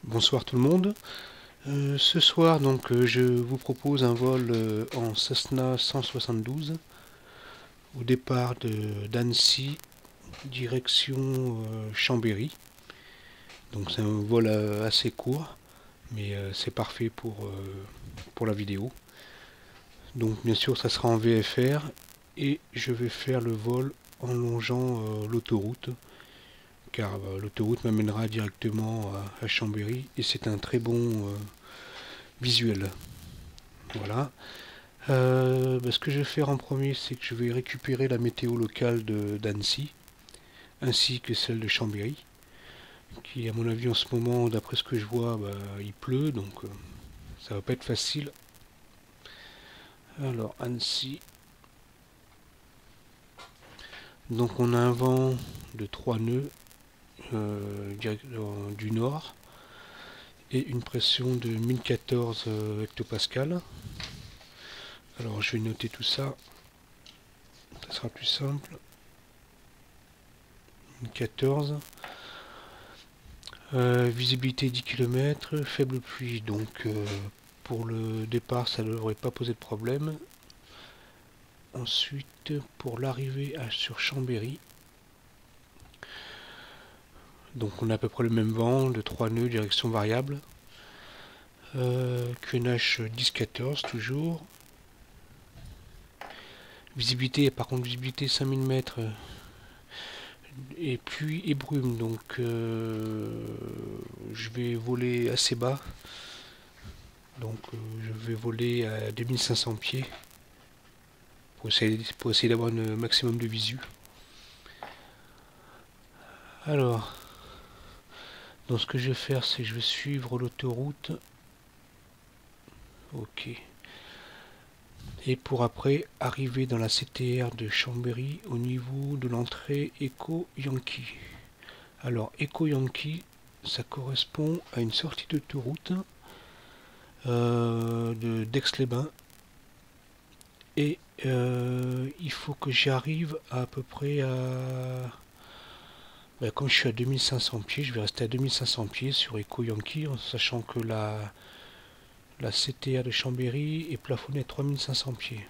Bonsoir tout le monde. Ce soir je vous propose un vol en Cessna 172 au départ d'Annecy direction Chambéry. Donc c'est un vol assez court mais c'est parfait pour la vidéo. Donc bien sûr ça sera en VFR et je vais faire le vol en longeant l'autoroute car l'autoroute m'amènera directement à Chambéry et c'est un très bon visuel. Voilà. Ce que je vais faire en premier, c'est que je vais récupérer la météo locale d'Annecy, ainsi que celle de Chambéry, qui à mon avis en ce moment, d'après ce que je vois, il pleut, donc ça va pas être facile. Alors Annecy, donc on a un vent de 3 nœuds du nord et une pression de 1014 hectopascales. Alors je vais noter tout ça, ça sera plus simple. 1014. Visibilité 10 km, faible pluie, donc pour le départ ça ne devrait pas poser de problème. Ensuite pour l'arrivée sur Chambéry, donc on a à peu près le même vent de 3 nœuds, direction variable. QNH 10-14 toujours. Visibilité, par contre visibilité 5000 mètres et pluie et brume, donc je vais voler assez bas. Donc je vais voler à 2500 pieds pour essayer d'avoir un maximum de visu. Alors, donc ce que je vais faire, c'est que je vais suivre l'autoroute. Ok. Et pour après arriver dans la CTR de Chambéry au niveau de l'entrée Echo Yankee. Alors Echo Yankee, ça correspond à une sortie d'autoroute de d'Aix-les-Bains. Et il faut que j'arrive à peu près à... comme je suis à 2500 pieds, je vais rester à 2500 pieds sur Echo Yankee, en sachant que la CTR de Chambéry est plafonnée à 3500 pieds.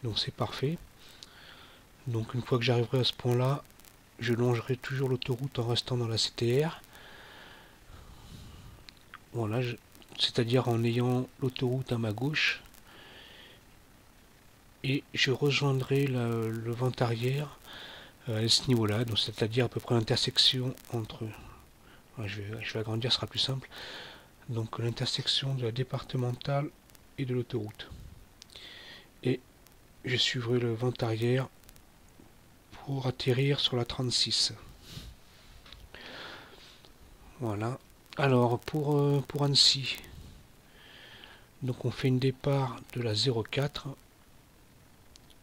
Donc c'est parfait. Donc une fois que j'arriverai à ce point-là, je longerai toujours l'autoroute en restant dans la CTR. Voilà, c'est-à-dire en ayant l'autoroute à ma gauche. Et je rejoindrai le vent arrière à ce niveau-là, donc c'est-à-dire à peu près l'intersection entre... je vais agrandir, ce sera plus simple. Donc l'intersection de la départementale et de l'autoroute. Et je suivrai le vent arrière pour atterrir sur la 36. Voilà. Alors pour Annecy, donc on fait une départ de la 04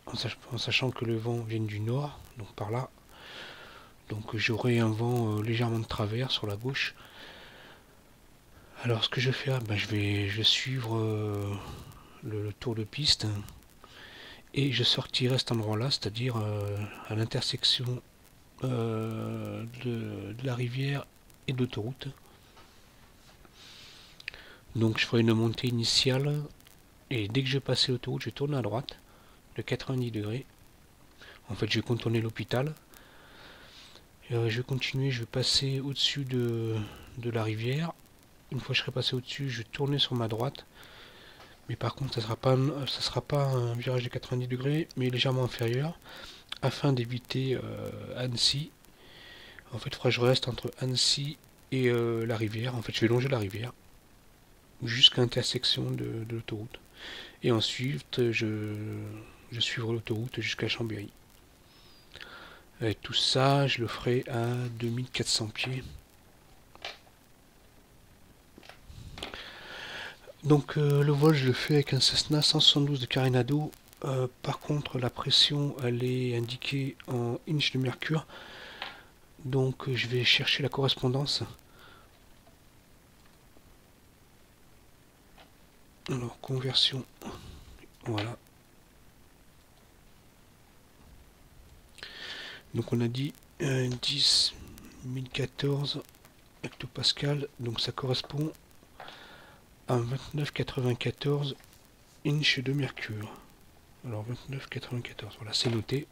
en sachant que le vent vient du nord, donc par là. Donc j'aurai un vent légèrement de travers sur la gauche. Alors ce que je vais faire, je vais suivre le tour de piste et je sortirai à cet endroit-là, c'est-à-dire à l'intersection de la rivière et de l'autoroute. Donc je ferai une montée initiale et dès que je passe l'autoroute, je tourne à droite de 90 degrés. En fait, je vais contourner l'hôpital. Je vais continuer, je vais passer au-dessus de la rivière. Une fois que je serai passé au-dessus, je vais tourner sur ma droite. Mais par contre, ça sera pas un virage de 90 degrés, mais légèrement inférieur, afin d'éviter Annecy. En fait, il faudra que je reste entre Annecy et la rivière. En fait, je vais longer la rivière jusqu'à l'intersection de l'autoroute. Et ensuite, je suivrai l'autoroute jusqu'à Chambéry. Et tout ça, je le ferai à 2400 pieds. Donc le vol, je le fais avec un Cessna 172 de Carénado. Par contre, la pression, elle est indiquée en inch de mercure. Donc je vais chercher la correspondance. Alors, conversion. Voilà. Donc on a dit 10 1014 hectopascal, donc ça correspond à 29,94 inch de mercure. Alors 29,94, voilà, c'est noté.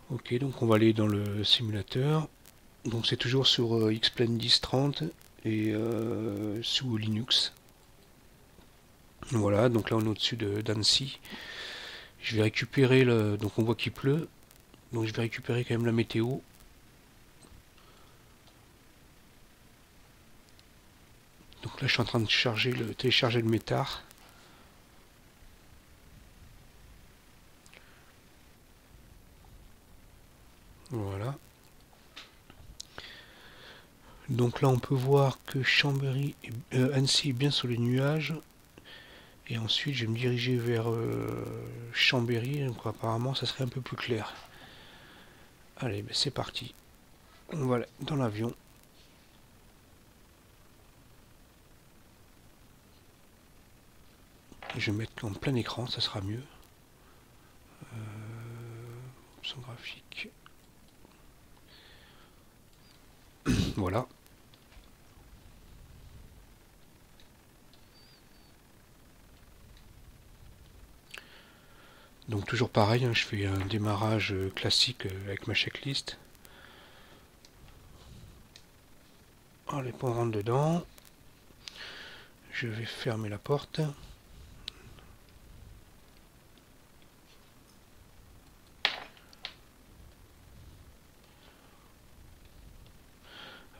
Ok, donc on va aller dans le simulateur. Donc c'est toujours sur X-Plane 1030 et sous Linux. Voilà, donc là on est au-dessus d'Annecy. Je vais récupérer le. Donc on voit qu'il pleut. Donc je vais récupérer quand même la météo. Donc là je suis en train de télécharger le métard. Voilà. Donc là on peut voir que Annecy est bien sur les nuages. Et ensuite je vais me diriger vers Chambéry. Donc apparemment ça serait un peu plus clair. Allez, ben c'est parti. On va dans l'avion. Je vais mettre en plein écran, ça sera mieux. Option graphique. Voilà. Donc toujours pareil, hein, je fais un démarrage classique avec ma checklist. Allez, on rentre dedans. Je vais fermer la porte.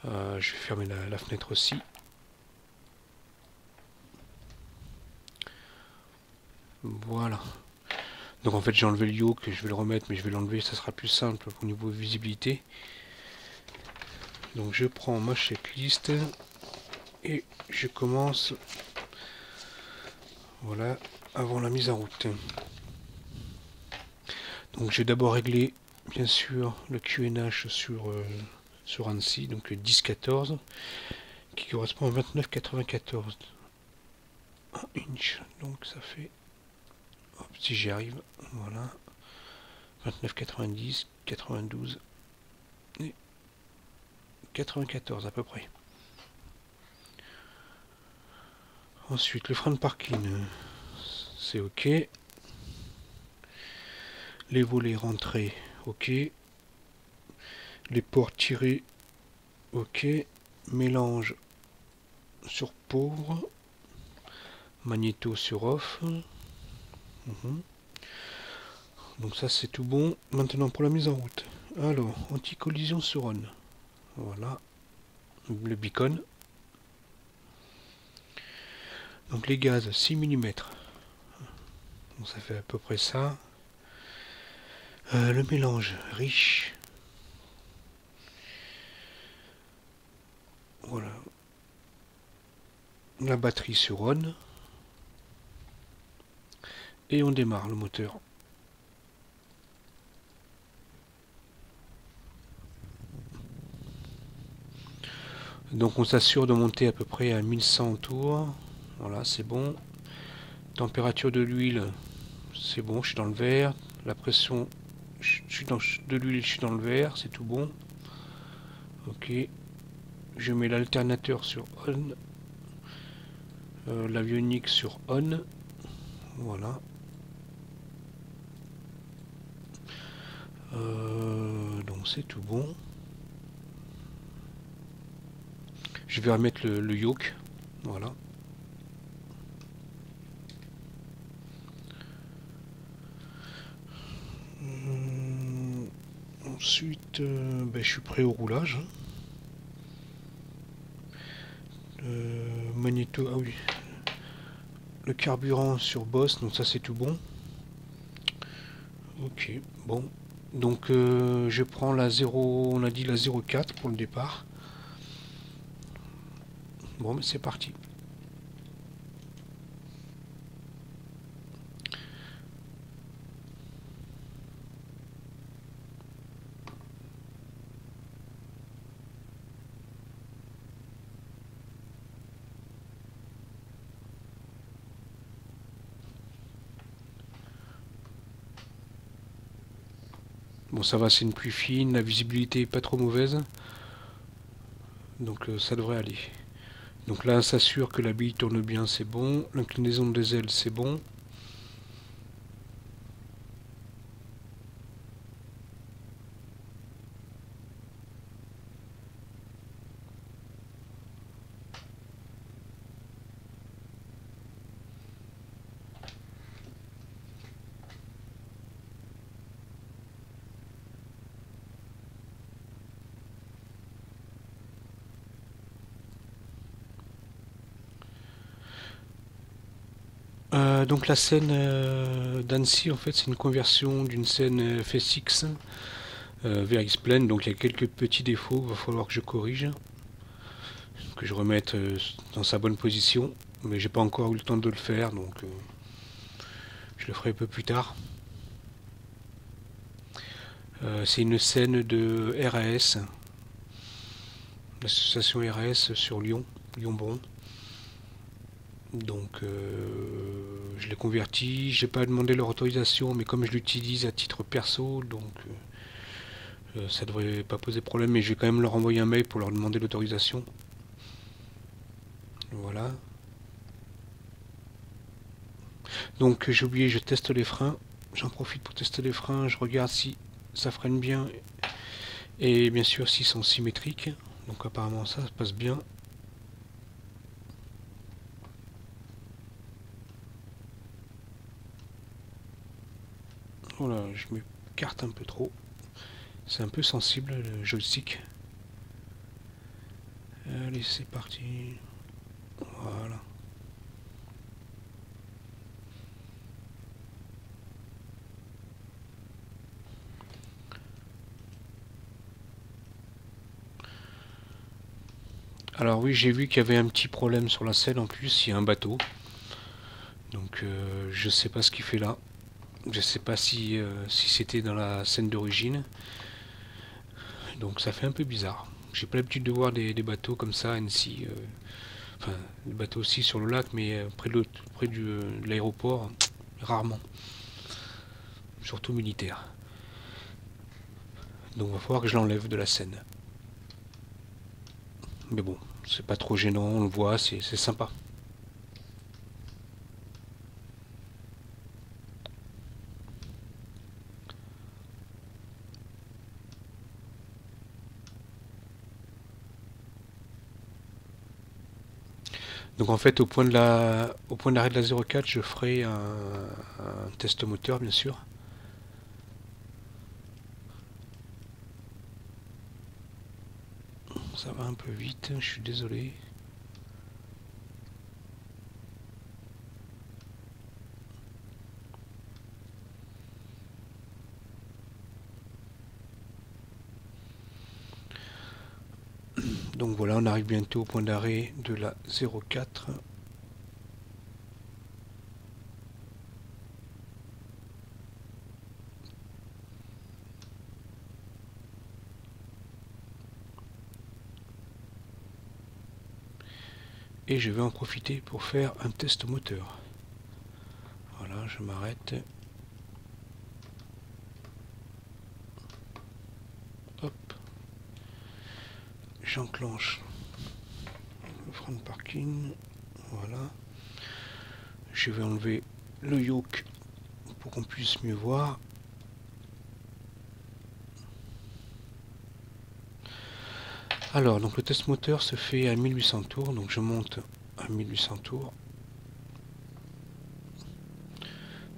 Je vais fermer la fenêtre aussi. Voilà. Donc en fait j'ai enlevé le yoke, je vais le remettre, mais je vais l'enlever, ça sera plus simple au niveau visibilité. Donc je prends ma checklist et je commence, voilà, avant la mise en route. Donc j'ai d'abord réglé bien sûr le QNH sur Annecy, donc le 10-14, qui correspond à 29,94 inch. Donc ça fait, hop, si j'y arrive, voilà, 29,90, 92 et 94 à peu près. Ensuite le frein de parking, c'est ok. Les volets rentrés, ok. Les ports tirés, ok. Mélange sur pauvre. Magnéto sur off. Donc ça c'est tout bon. Maintenant pour la mise en route. Alors, anti-collision sur on. Voilà. Le beacon. Donc les gaz 6 mm. Donc ça fait à peu près ça. Le mélange riche. Voilà. La batterie sur on. Et on démarre le moteur. Donc on s'assure de monter à peu près à 1100 tours. Voilà, c'est bon. Température de l'huile, c'est bon, je suis dans le vert. La pression de l'huile, je suis dans le vert, c'est tout bon. Ok. Je mets l'alternateur sur on. L'avionique sur on. Voilà. Donc c'est tout bon. Je vais remettre le yoke. Voilà. Ensuite, je suis prêt au roulage. Magnéto, ah oui. Le carburant sur Boss, donc ça c'est tout bon. Ok, bon. Donc je prends la 0, on a dit la 0,4 pour le départ. Bon, mais c'est parti. Bon, ça va, c'est une pluie fine, la visibilité est pas trop mauvaise. Donc ça devrait aller. Donc là, ça s'assure que la bille tourne bien, c'est bon. L'inclinaison des ailes, c'est bon. Donc la scène d'Annecy, en fait, c'est une conversion d'une scène FSX vers X-Plane. Donc il y a quelques petits défauts, il va falloir que je corrige, que je remette dans sa bonne position. Mais j'ai pas encore eu le temps de le faire, donc je le ferai un peu plus tard. C'est une scène de RAS, l'association RAS sur Lyon, Lyon-Bron. Donc je l'ai converti, j'ai pas demandé leur autorisation, mais comme je l'utilise à titre perso, donc ça devrait pas poser problème, mais je vais quand même leur envoyer un mail pour leur demander l'autorisation. Voilà. Donc j'ai oublié, je teste les freins. J'en profite pour tester les freins, je regarde si ça freine bien et bien sûr s'ils sont symétriques. Donc apparemment ça se passe bien. Voilà, je m'écarte un peu trop. C'est un peu sensible le joystick. Allez, c'est parti. Voilà. Alors oui, j'ai vu qu'il y avait un petit problème sur la selle en plus, il y a un bateau. Donc je sais pas ce qu'il fait là. Je sais pas si c'était dans la scène d'origine. Donc ça fait un peu bizarre. J'ai pas l'habitude de voir des bateaux comme ça à Annecy. Enfin, des bateaux aussi sur le lac, mais près de l'aéroport, rarement. Surtout militaire. Donc il va falloir que je l'enlève de la scène. Mais bon, c'est pas trop gênant, on le voit, c'est sympa. Donc en fait, au point d'arrêt de la 04, je ferai un test moteur, bien sûr. Ça va un peu vite, je suis désolé. Donc voilà, on arrive bientôt au point d'arrêt de la 04. Et je vais en profiter pour faire un test moteur. Voilà, je m'arrête. Hop. J'enclenche le frein de parking. Voilà. Je vais enlever le yoke pour qu'on puisse mieux voir. Alors, donc le test moteur se fait à 1800 tours, donc je monte à 1800 tours.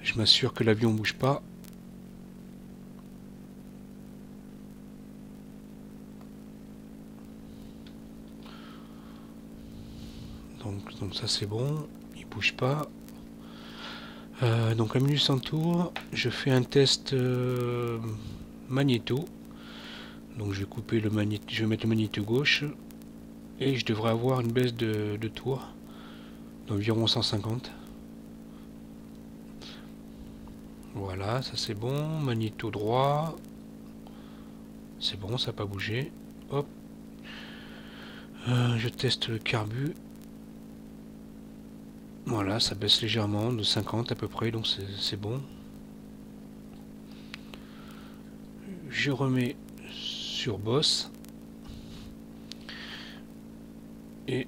Je m'assure que l'avion ne bouge pas. Donc ça c'est bon, il bouge pas. Donc à 1800 tours, je fais un test magnéto. Donc je vais couper le magnéto, je vais mettre le magnéto gauche et je devrais avoir une baisse de tours d'environ 150. Voilà, ça c'est bon. Magnéto droit, c'est bon, ça n'a pas bougé. Hop, je teste le carbu. Voilà, ça baisse légèrement de 50 à peu près, donc c'est bon. Je remets sur boss. et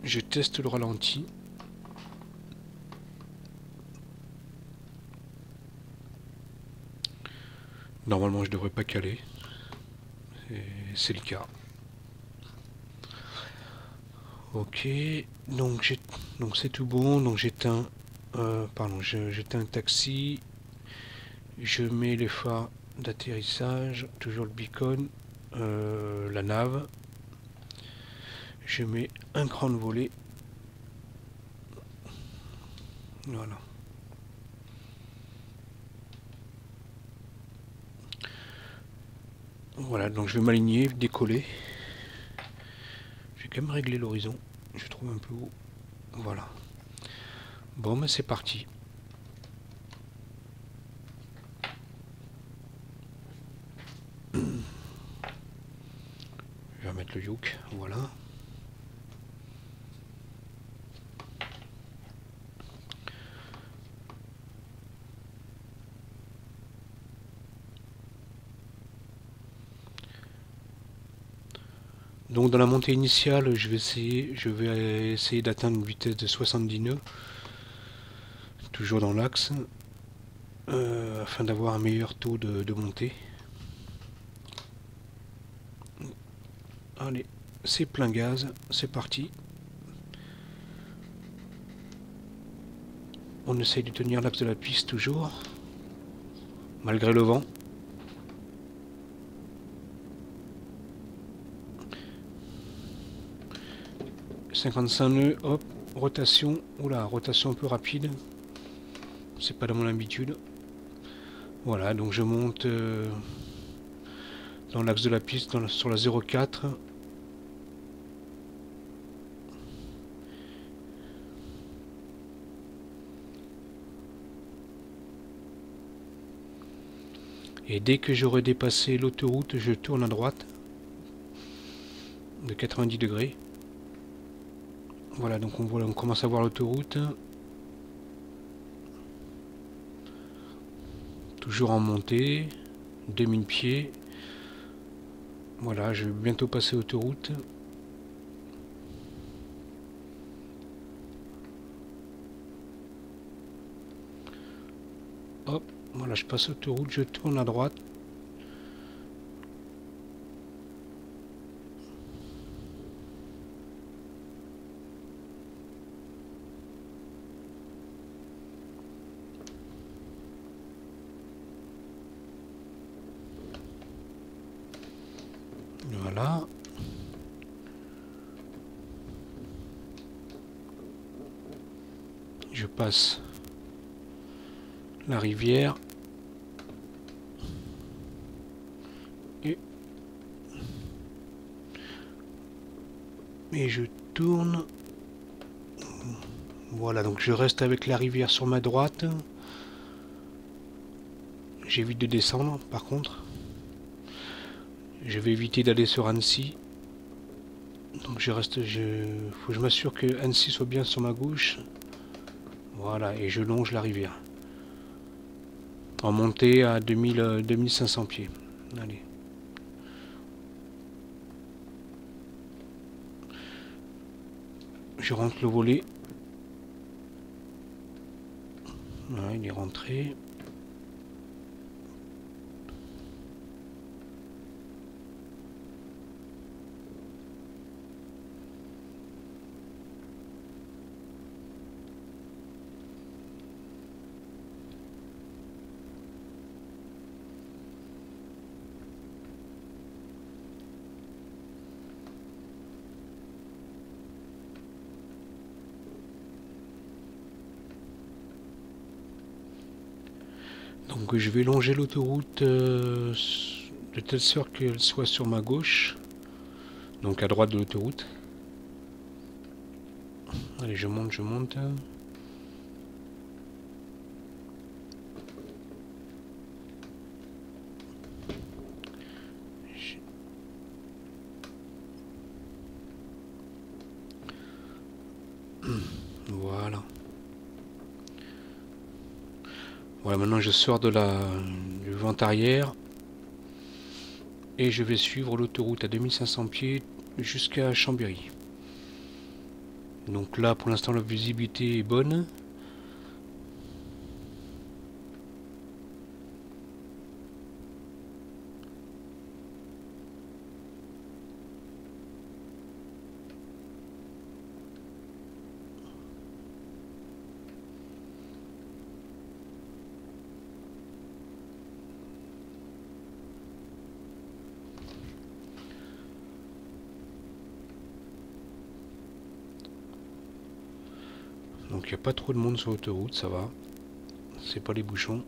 je teste le ralenti. Normalement je devrais pas caler, c'est le cas. Ok, donc c'est tout bon, donc j'éteins j'éteins le taxi, je mets les phares d'atterrissage, toujours le beacon, la nave, je mets un cran de volée, voilà. Voilà, donc je vais m'aligner, décoller. Je vais quand même régler l'horizon, je trouve un peu haut, voilà. Bon, mais c'est parti. Je vais remettre le yoke, voilà. Donc dans la montée initiale, je vais essayer d'atteindre une vitesse de 70 nœuds, toujours dans l'axe, afin d'avoir un meilleur taux de montée. Allez, c'est plein gaz, c'est parti. On essaye de tenir l'axe de la piste toujours, malgré le vent. « 55 nœuds, hop, rotation, oula, rotation un peu rapide, c'est pas de mon habitude. Voilà, donc je monte dans l'axe de la piste, sur la 04. Et dès que j'aurai dépassé l'autoroute, je tourne à droite de 90 degrés. Voilà, donc on commence à voir l'autoroute. Toujours en montée, 2000 pieds. Voilà, je vais bientôt passer l'autoroute. Hop, voilà, je passe l'autoroute, je tourne à droite. Voilà. Je passe la rivière. Et je tourne. Voilà, donc je reste avec la rivière sur ma droite. J'évite de descendre, par contre. Je vais éviter d'aller sur Annecy. Donc faut que je m'assure que Annecy soit bien sur ma gauche. Voilà, et je longe la rivière. En montée à 2500 pieds. Allez. Je rentre le volet. Voilà, il est rentré. Donc je vais longer l'autoroute de telle sorte qu'elle soit sur ma gauche, donc à droite de l'autoroute. Allez, je monte, je monte. Voilà. Voilà, maintenant je sors du vent arrière et je vais suivre l'autoroute à 2500 pieds jusqu'à Chambéry. Donc là pour l'instant la visibilité est bonne. Donc il n'y a pas trop de monde sur l'autoroute, ça va. C'est pas les bouchons.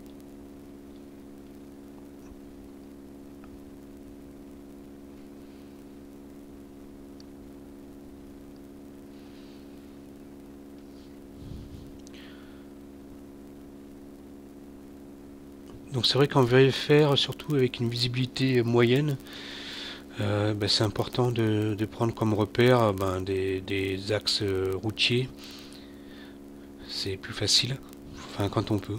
Donc c'est vrai qu'en VFR, surtout avec une visibilité moyenne, c'est important de prendre comme repère des axes routiers. C'est plus facile, enfin quand on peut.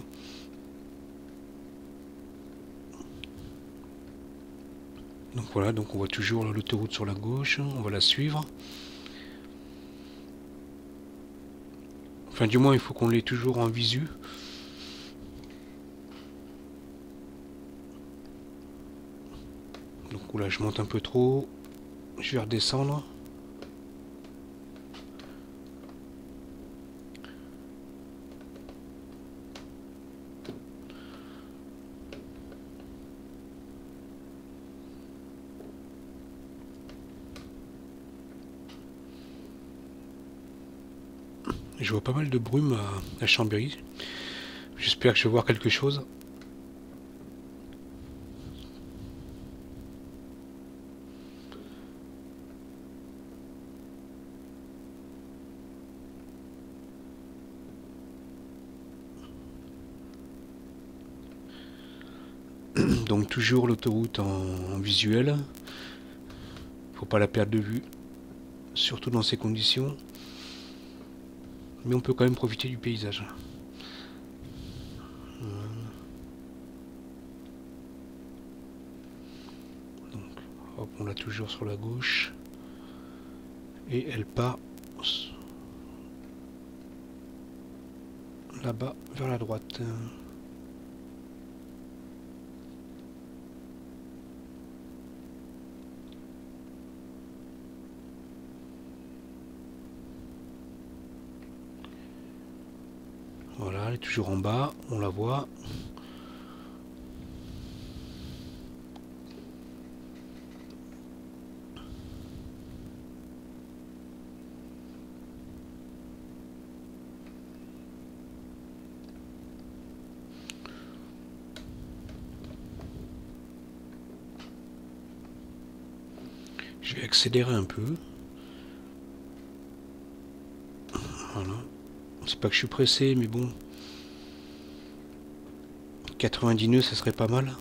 Donc voilà, donc on voit toujours l'autoroute sur la gauche, on va la suivre. Enfin du moins il faut qu'on l'ait toujours en visu. Donc là je monte un peu trop, je vais redescendre. Je vois pas mal de brume à Chambéry. J'espère que je vais voir quelque chose. Donc toujours l'autoroute en visuel. Faut pas la perdre de vue. Surtout dans ces conditions. Mais on peut quand même profiter du paysage. Donc, hop, on l'a toujours sur la gauche. Et elle part là-bas vers la droite. Voilà, elle est toujours en bas, on la voit. Je vais accélérer un peu. Voilà. C'est pas que je suis pressé, mais bon. 90 nœuds, ça serait pas mal.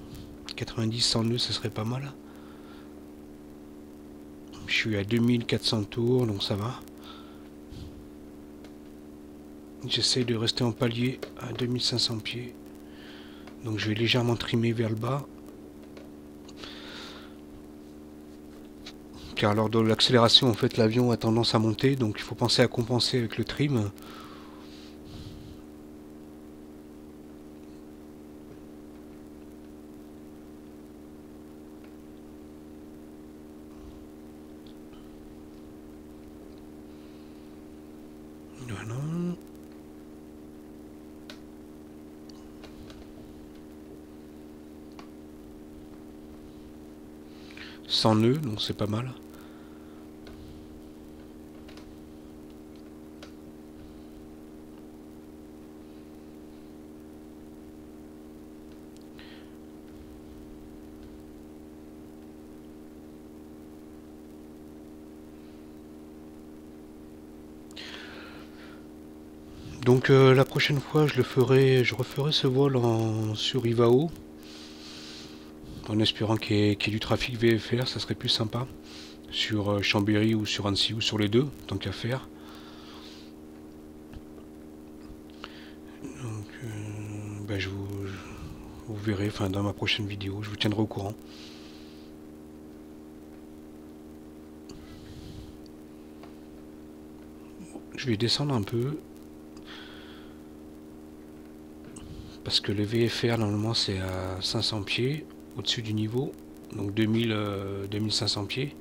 90, 100 nœuds, ça serait pas mal. Je suis à 2400 tours, donc ça va. J'essaie de rester en palier à 2500 pieds. Donc je vais légèrement trimer vers le bas. Car lors de l'accélération, en fait, l'avion a tendance à monter, donc il faut penser à compenser avec le trim. Voilà. Sans nœuds, donc c'est pas mal. Donc la prochaine fois, je referai ce vol sur Ivao, en espérant qu'il y ait du trafic VFR, ça serait plus sympa, sur Chambéry ou sur Annecy ou sur les deux, tant qu'à faire. Donc vous verrez, enfin dans ma prochaine vidéo, je vous tiendrai au courant. Je vais descendre un peu. Parce que le VFR normalement c'est à 500 pieds au-dessus du niveau. Donc 2500 pieds.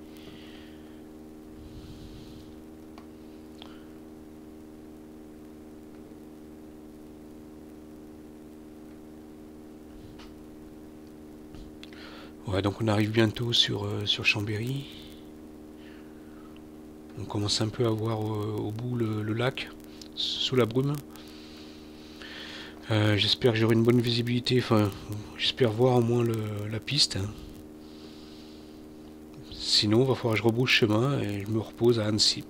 Ouais, donc on arrive bientôt sur Chambéry. On commence un peu à voir au bout le lac, sous la brume. J'espère que j'aurai une bonne visibilité, enfin, j'espère voir au moins la piste. Sinon, il va falloir que je rebrousse chemin et je me repose à Annecy.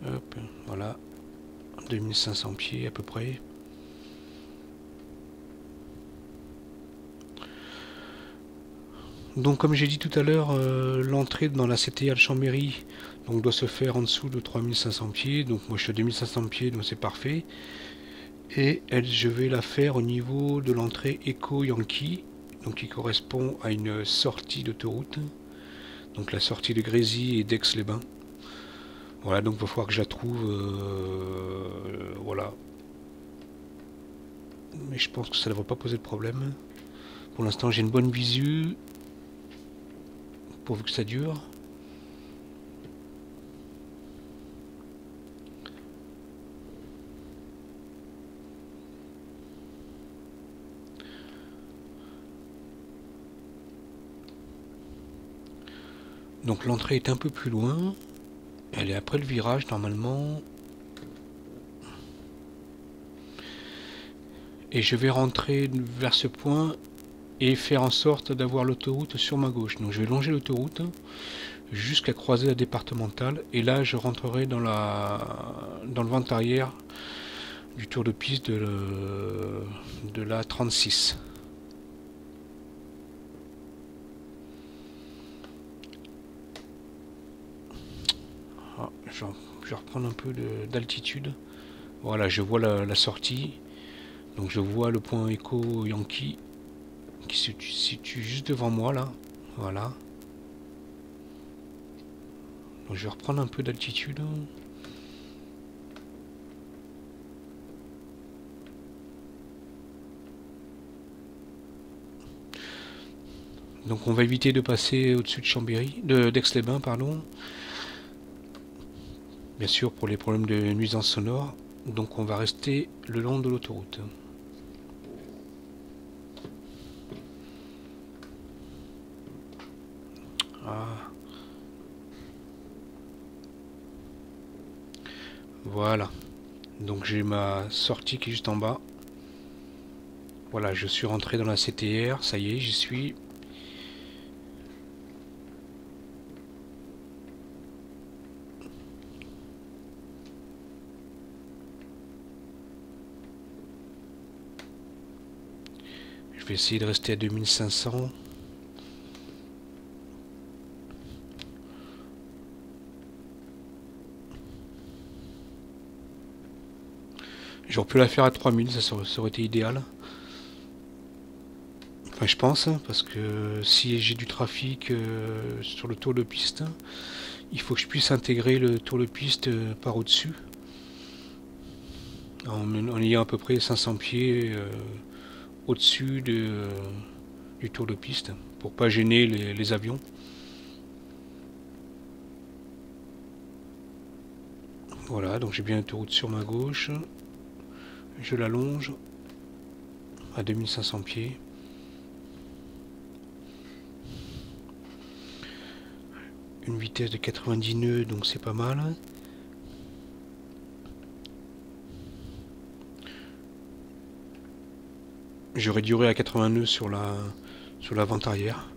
Hop, voilà, 2500 pieds à peu près. Donc comme j'ai dit tout à l'heure, l'entrée dans la CTA de Chambéry donc, doit se faire en dessous de 3500 pieds. Donc moi je suis à 2500 pieds, donc c'est parfait. Et je vais la faire au niveau de l'entrée Echo Yankee, donc qui correspond à une sortie d'autoroute. Donc la sortie de Grésy et d'Aix-les-Bains. Voilà, donc il va falloir que je la trouve. Voilà. Mais je pense que ça ne devrait pas poser de problème. Pour l'instant j'ai une bonne visu. Pourvu que ça dure. Donc l'entrée est un peu plus loin. Elle est après le virage normalement. Et je vais rentrer vers ce point et faire en sorte d'avoir l'autoroute sur ma gauche. Donc je vais longer l'autoroute jusqu'à croiser la départementale. Et là je rentrerai dans le vent arrière du tour de piste de la 36. Ah, je vais reprendre un peu d'altitude. Voilà, je vois la sortie. Donc je vois le point Echo Yankee qui se situe juste devant moi là. Voilà. Donc je vais reprendre un peu d'altitude. Donc on va éviter de passer au-dessus de Chambéry, d'Aix-les-Bains, pardon. Bien sûr pour les problèmes de nuisance sonore. Donc on va rester le long de l'autoroute. Ah. Voilà. Donc j'ai ma sortie qui est juste en bas. Voilà, je suis rentré dans la CTR, ça y est, j'y suis. Je vais essayer de rester à 2500. J'aurais pu la faire à 3000, ça aurait été idéal. Enfin, je pense, parce que si j'ai du trafic sur le tour de piste, il faut que je puisse intégrer le tour de piste par au-dessus. En ayant à peu près 500 pieds au-dessus du tour de piste, pour pas gêner les avions. Voilà, donc j'ai bien une autoroute sur ma gauche. Je la longe à 2500 pieds. Une vitesse de 90 nœuds, donc c'est pas mal. Je réduirai à 80 nœuds sur la vente arrière.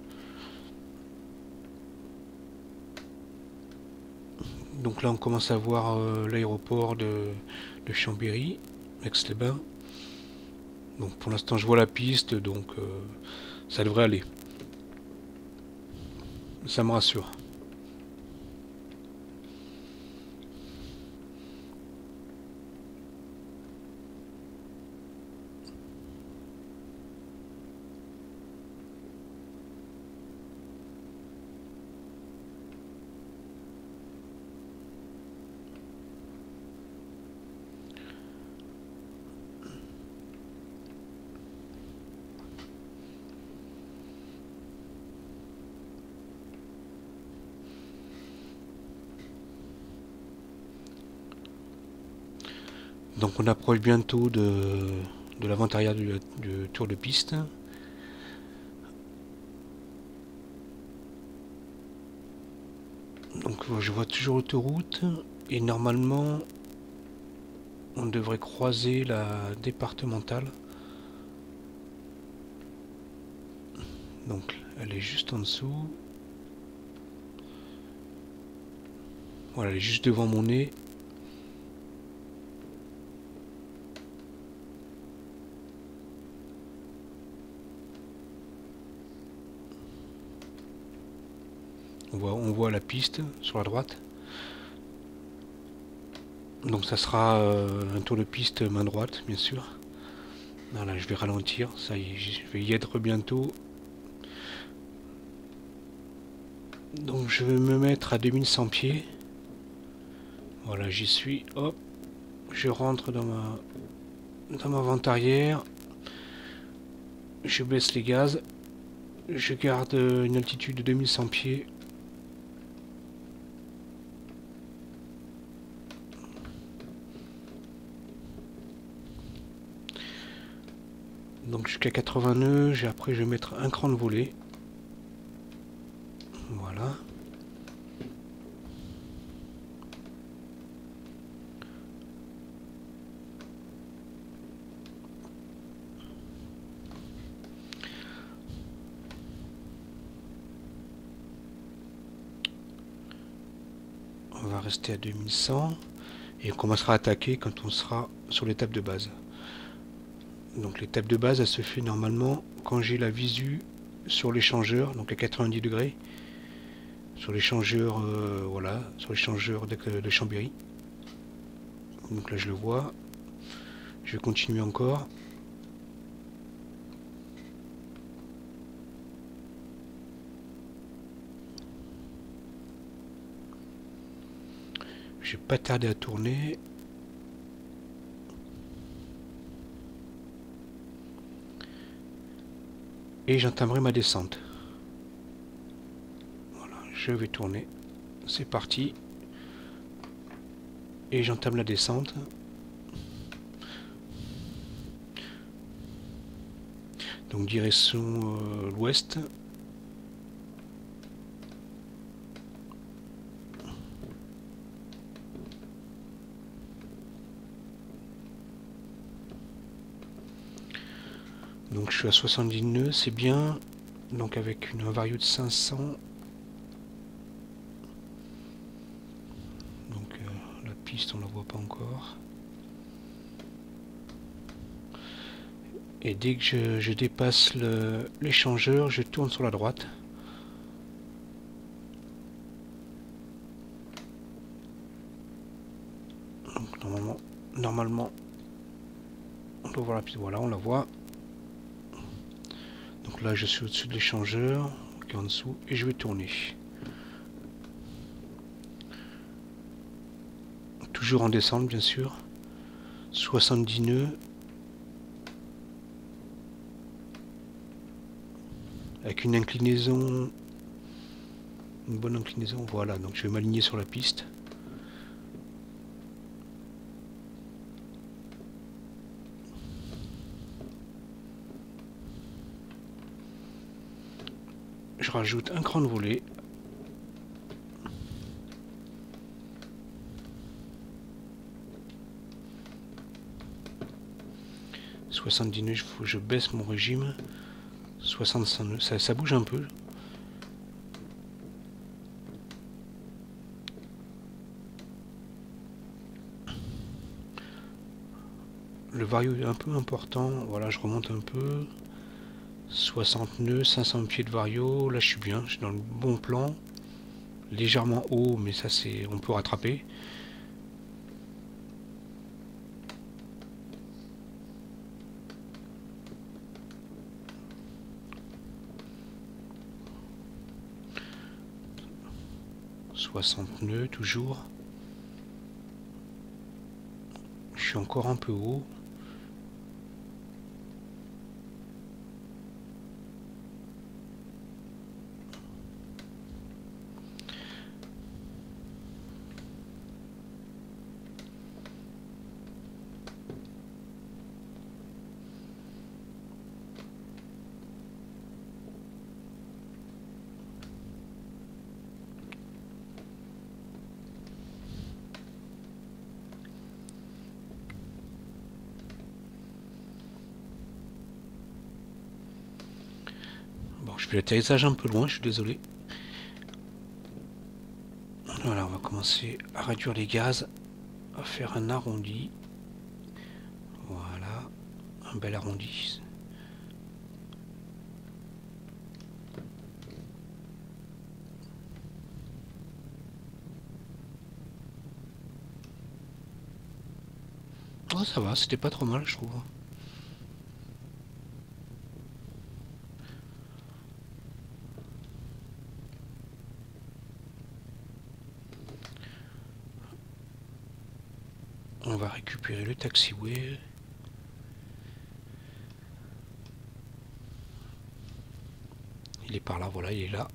Donc là on commence à voir l'aéroport de Chambéry, Aix-les-Bains. Donc pour l'instant je vois la piste, donc ça devrait aller. Ça me rassure. Donc on approche bientôt de l'avant-arrière du tour de piste. Donc je vois toujours l'autoroute et normalement on devrait croiser la départementale. Donc elle est juste en dessous. Voilà, elle est juste devant mon nez. On voit la piste sur la droite. Donc ça sera un tour de piste main droite, bien sûr. Voilà, je vais ralentir. Ça y est, je vais y être bientôt. Donc je vais me mettre à 2100 pieds. Voilà, j'y suis. Hop, je rentre dans ma vente arrière. Je baisse les gaz. Je garde une altitude de 2100 pieds. Donc jusqu'à 80 nœuds. Après, je vais mettre un cran de volée. Voilà. On va rester à 2100 et on commencera à attaquer quand on sera sur l'étape de base. Donc l'étape de base, elle se fait normalement quand j'ai la visu sur l'échangeur, donc à 90 degrés, sur l'échangeur, voilà, sur l'échangeur de Chambéry. Donc là je le vois. Je vais continuer encore. Je vais pas tarder à tourner. Et j'entamerai ma descente. Voilà, je vais tourner. C'est parti. Et j'entame la descente. Donc direction l'ouest. Donc je suis à 70 nœuds, c'est bien. Donc avec un vario de 500. Donc la piste on la voit pas encore. Et dès que je dépasse l'échangeur, je tourne sur la droite. Donc normalement, on doit voir la piste. Voilà, on la voit. Donc là, je suis au-dessus de l'échangeur, qui est en dessous, et je vais tourner. Toujours en descente, bien sûr. 70 nœuds. Avec une inclinaison, une bonne inclinaison, voilà, donc je vais m'aligner sur la piste. Je rajoute un cran de volée. « 70 nœuds, il faut que je baisse mon régime. 65 nœuds, ça bouge un peu. Le vario est un peu important, voilà, je remonte un peu. 60 nœuds, 500 pieds de vario, là je suis bien, je suis dans le bon plan. Légèrement haut, mais ça c'est, on peut rattraper. « 60 nœuds toujours. Je suis encore un peu haut. fait l'atterrissage un peu loin, je suis désolé. Voilà, on va commencer à réduire les gaz, à faire un arrondi. Voilà, un bel arrondi. Oh, ça va, c'était pas trop mal, je trouve. On va récupérer le taxiway. Il est par là, voilà, il est là.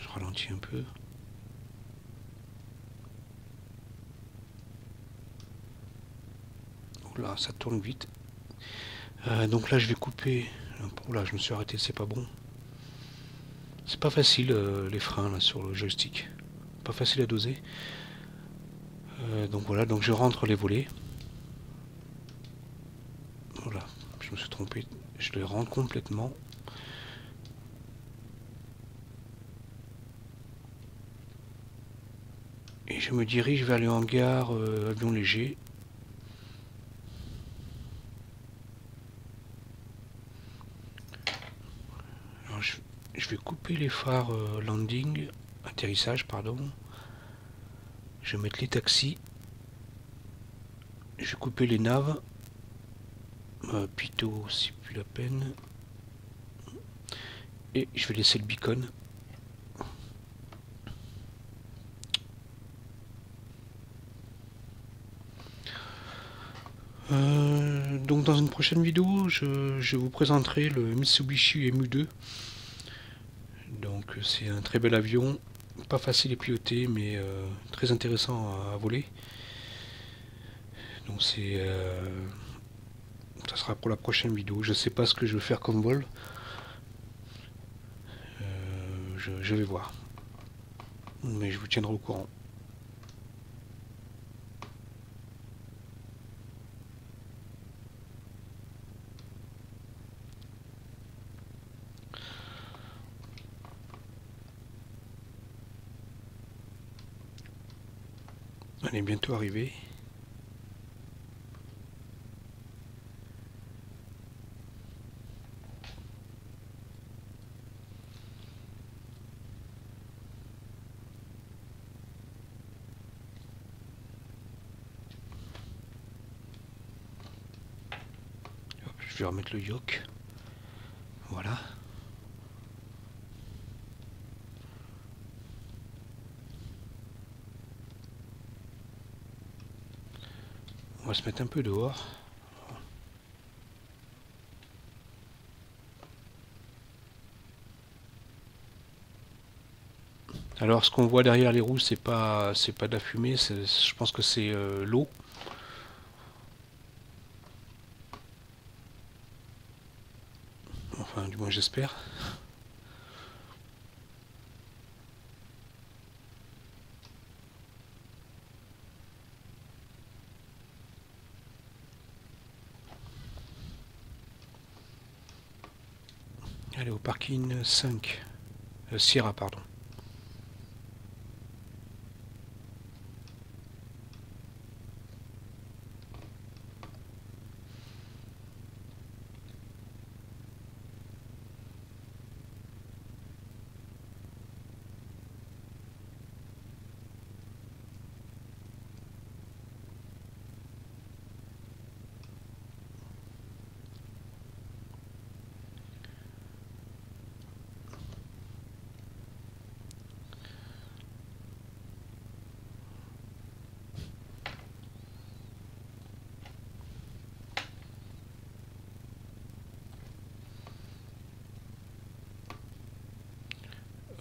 Je ralentis un peu. Là, ça tourne vite. Donc là, je vais couper. Là, je me suis arrêté, c'est pas bon. C'est pas facile les freins là sur le joystick. Pas facile à doser. Donc voilà, donc je rentre les volets. Voilà, je me suis trompé. Je les rentre complètement. Et je me dirige vers le hangar avion léger. Alors, je vais couper les phares landing, atterrissage, pardon. Je vais mettre les taxis. Je vais couper les naves. Pito, c'est plus la peine. Et je vais laisser le beacon. Donc dans une prochaine vidéo, je vous présenterai le Mitsubishi MU2. Donc c'est un très bel avion, pas facile à piloter, mais très intéressant à voler. Donc ça sera pour la prochaine vidéo. Je sais pas ce que je vais faire comme vol. Je vais voir. Mais je vous tiendrai au courant. On est bientôt arrivé. Hop, je vais remettre le yoke. Voilà. On va se mettre un peu dehors. Alors ce qu'on voit derrière les roues, c'est pas de la fumée, je pense que c'est l'eau. Enfin, du moins j'espère. Allez, au parking 5. Sierra, pardon.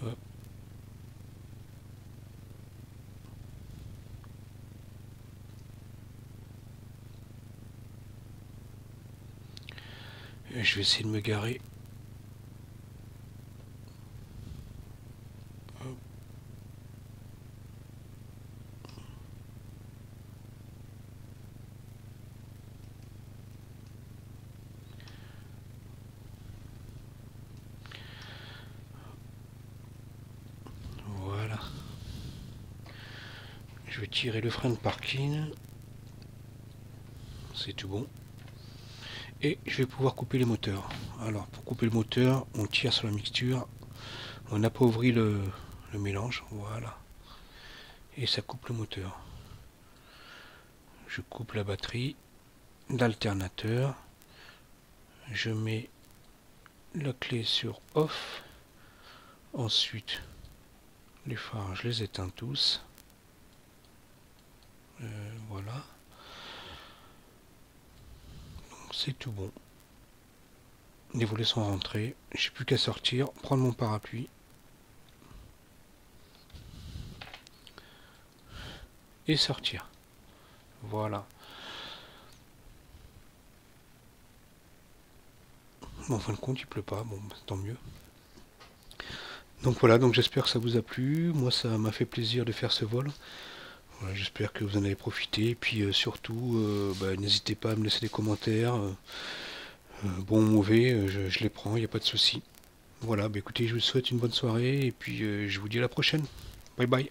Hop. Et je vais essayer de me garer. Hop. Je vais tirer le frein de parking. C'est tout bon. Et je vais pouvoir couper les moteurs. Alors pour couper le moteur, on tire sur la mixture. On appauvrit le mélange. Voilà. Et ça coupe le moteur. Je coupe la batterie, l'alternateur. Je mets la clé sur off. Ensuite, les phares, je les éteins tous. Voilà. Donc c'est tout bon. Les volets sont rentrés. J'ai plus qu'à sortir, prendre mon parapluie. Et sortir. Voilà. Bon, en fin de compte, il pleut pas. Bon, tant mieux. Donc voilà, donc j'espère que ça vous a plu. Moi, ça m'a fait plaisir de faire ce vol. Voilà, j'espère que vous en avez profité. Et puis surtout, n'hésitez pas à me laisser des commentaires. Bon ou mauvais, je les prends, il n'y a pas de souci. Voilà, écoutez, je vous souhaite une bonne soirée. Et puis je vous dis à la prochaine. Bye bye.